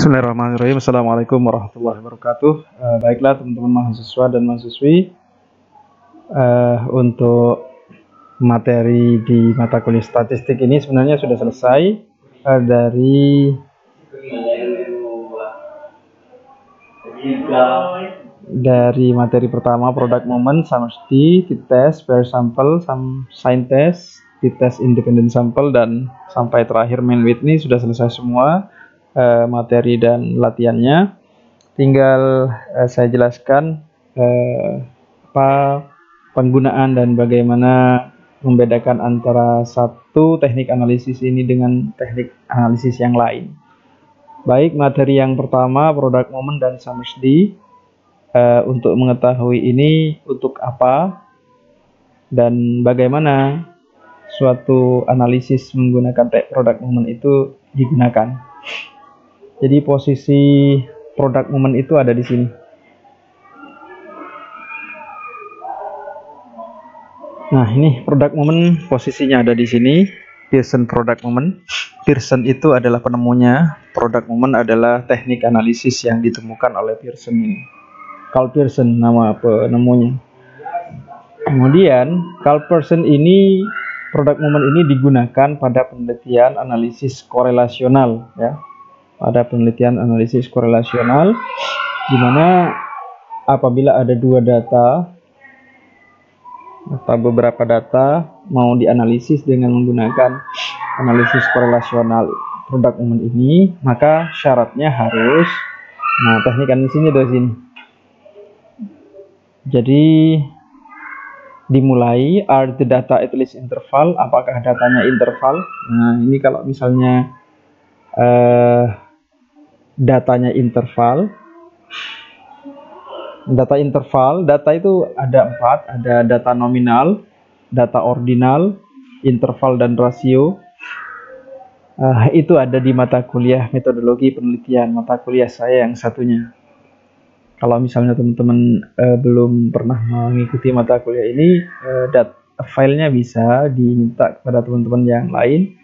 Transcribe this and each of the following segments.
Bismillahirrahmanirrahim. Assalamualaikum warahmatullahi wabarakatuh. Baiklah teman-teman mahasiswa dan mahasiswi, untuk materi di mata kuliah statistik ini sebenarnya sudah selesai dari materi pertama product moment, summary, t-test, pair sample, sign test, t-test independent sample, dan sampai terakhir main with ini sudah selesai semua materi dan latihannya. Tinggal saya jelaskan apa penggunaan dan bagaimana membedakan antara satu teknik analisis ini dengan teknik analisis yang lain. Baik, materi yang pertama product moment dan summary. Untuk mengetahui ini untuk apa dan bagaimana suatu analisis menggunakan product moment itu digunakan. Jadi posisi product moment itu ada di sini. Nah, ini product moment posisinya ada di sini. Pearson product moment. Pearson itu adalah penemunya. Product moment adalah teknik analisis yang ditemukan oleh Pearson ini. Carl Pearson nama penemunya. Kemudian Carl Pearson ini product moment ini digunakan pada penelitian analisis korelasional, ya. Pada penelitian analisis korelasional, di mana apabila ada dua data atau beberapa data mau dianalisis dengan menggunakan analisis korelasional product moment ini, maka syaratnya harus, teknik analisisnya dari sini. Jadi dimulai, are the data at least interval, apakah datanya interval. Nah, ini kalau misalnya datanya interval, data itu ada 4, ada data nominal, data ordinal, interval, dan rasio. Itu ada di mata kuliah metodologi penelitian, mata kuliah saya yang satunya. Kalau misalnya teman-teman belum pernah mengikuti mata kuliah ini, filenya bisa diminta kepada teman-teman yang lain,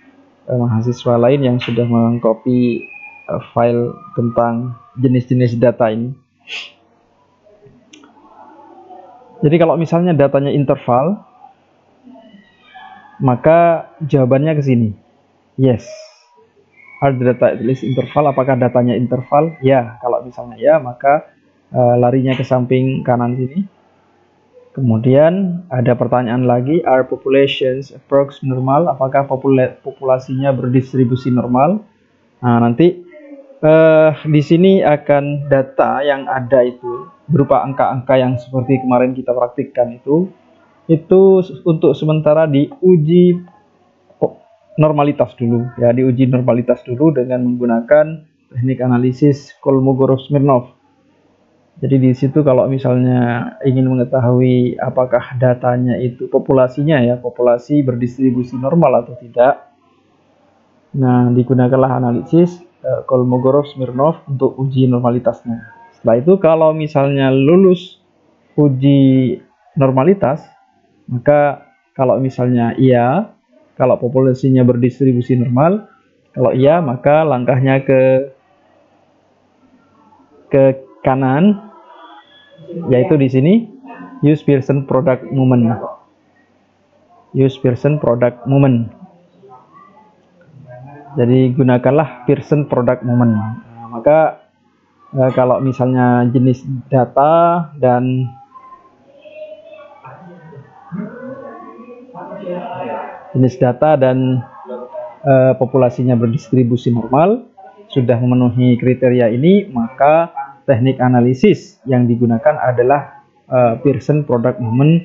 mahasiswa lain yang sudah mengcopy file tentang jenis-jenis data ini. Jadi kalau misalnya datanya interval, maka jawabannya ke sini. Yes. Are the data at least interval? Apakah datanya interval? Ya. Kalau misalnya ya, maka larinya ke samping kanan sini. Kemudian ada pertanyaan lagi, are populations approx normal? Apakah populasinya berdistribusi normal? Nah, nanti di sini akan data yang ada itu berupa angka-angka yang seperti kemarin kita praktikkan itu untuk sementara diuji normalitas dulu, ya, diuji normalitas dulu dengan menggunakan teknik analisis Kolmogorov-Smirnov. Jadi di situ kalau misalnya ingin mengetahui apakah datanya itu populasinya, ya, populasi berdistribusi normal atau tidak, nah digunakanlah analisis Kolmogorov-Smirnov untuk uji normalitasnya. Setelah itu kalau misalnya lulus uji normalitas, maka kalau misalnya iya, kalau populasinya berdistribusi normal, kalau iya maka langkahnya ke kanan, yaitu di sini use Pearson product moment. Use Pearson product moment. Jadi gunakanlah Pearson product moment. Nah, maka kalau misalnya jenis data dan populasinya berdistribusi normal sudah memenuhi kriteria ini, maka teknik analisis yang digunakan adalah Pearson product moment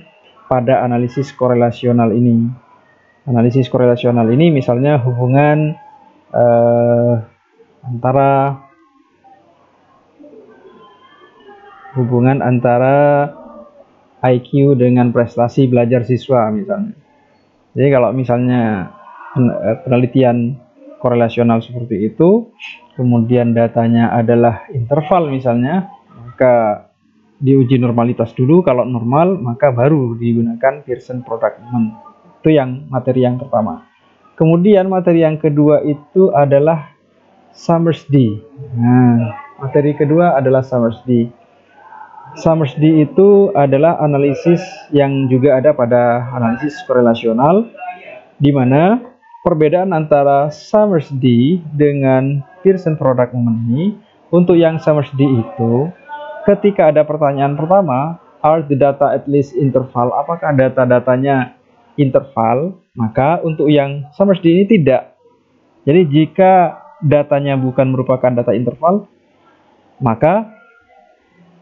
pada analisis korelasional ini. Analisis korelasional ini misalnya hubungan antara IQ dengan prestasi belajar siswa misalnya. Jadi kalau misalnya penelitian korelasional seperti itu, kemudian datanya adalah interval misalnya, maka diuji normalitas dulu. Kalau normal, maka baru digunakan Pearson product moment. Itu yang materi yang pertama. Kemudian materi yang kedua itu adalah Summersby. Nah, materi kedua adalah Summersby. Summersby itu adalah analisis yang juga ada pada analisis korelasional, di mana perbedaan antara Summersby dengan Pearson product moment ini, untuk yang Summersby itu, ketika ada pertanyaan pertama, are the data at least interval, apakah data-datanya interval, maka untuk yang Summersby ini tidak. Jadi jika datanya bukan merupakan data interval, maka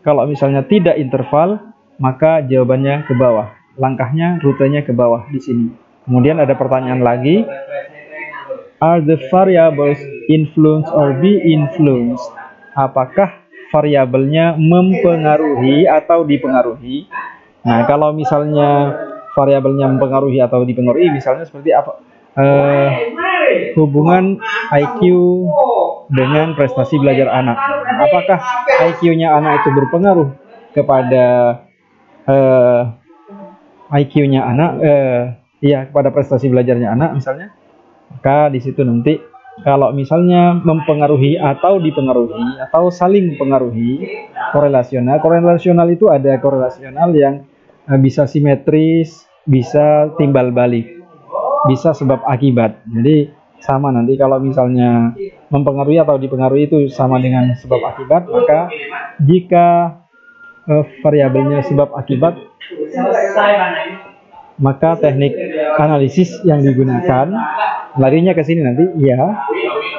kalau misalnya tidak interval, maka jawabannya ke bawah. Langkahnya, rutenya ke bawah di sini. Kemudian ada pertanyaan lagi, are the variables influence or be influenced? Apakah variabelnya mempengaruhi atau dipengaruhi? Nah, kalau misalnya variabelnya mempengaruhi atau dipengaruhi, misalnya seperti apa? Hubungan IQ dengan prestasi belajar anak. Apakah IQ-nya anak itu berpengaruh kepada IQ-nya anak, kepada prestasi belajarnya anak misalnya? Maka di situ nanti kalau misalnya mempengaruhi atau dipengaruhi atau saling mempengaruhi, korelasional itu ada korelasional yang bisa simetris, bisa timbal balik, bisa sebab akibat. Jadi sama nanti kalau misalnya mempengaruhi atau dipengaruhi itu sama dengan sebab akibat, maka jika variabelnya sebab akibat, maka teknik analisis yang digunakan larinya ke sini nanti,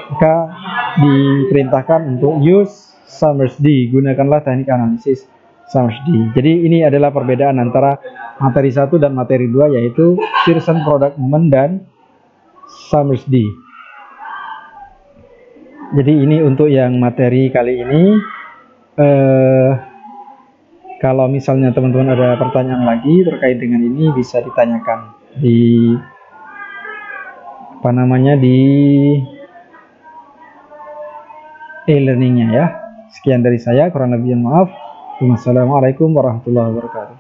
maka diperintahkan untuk use Summersby, gunakanlah teknik analisis Summersby. Jadi ini adalah perbedaan antara materi 1 dan materi 2, yaitu Pearson product moment dan Summersby. Jadi ini untuk yang materi kali ini. Kalau misalnya teman-teman ada pertanyaan lagi terkait dengan ini, bisa ditanyakan di di e-learningnya ya. Sekian dari saya, kurang lebihnya maaf. Wassalamualaikum warahmatullahi wabarakatuh.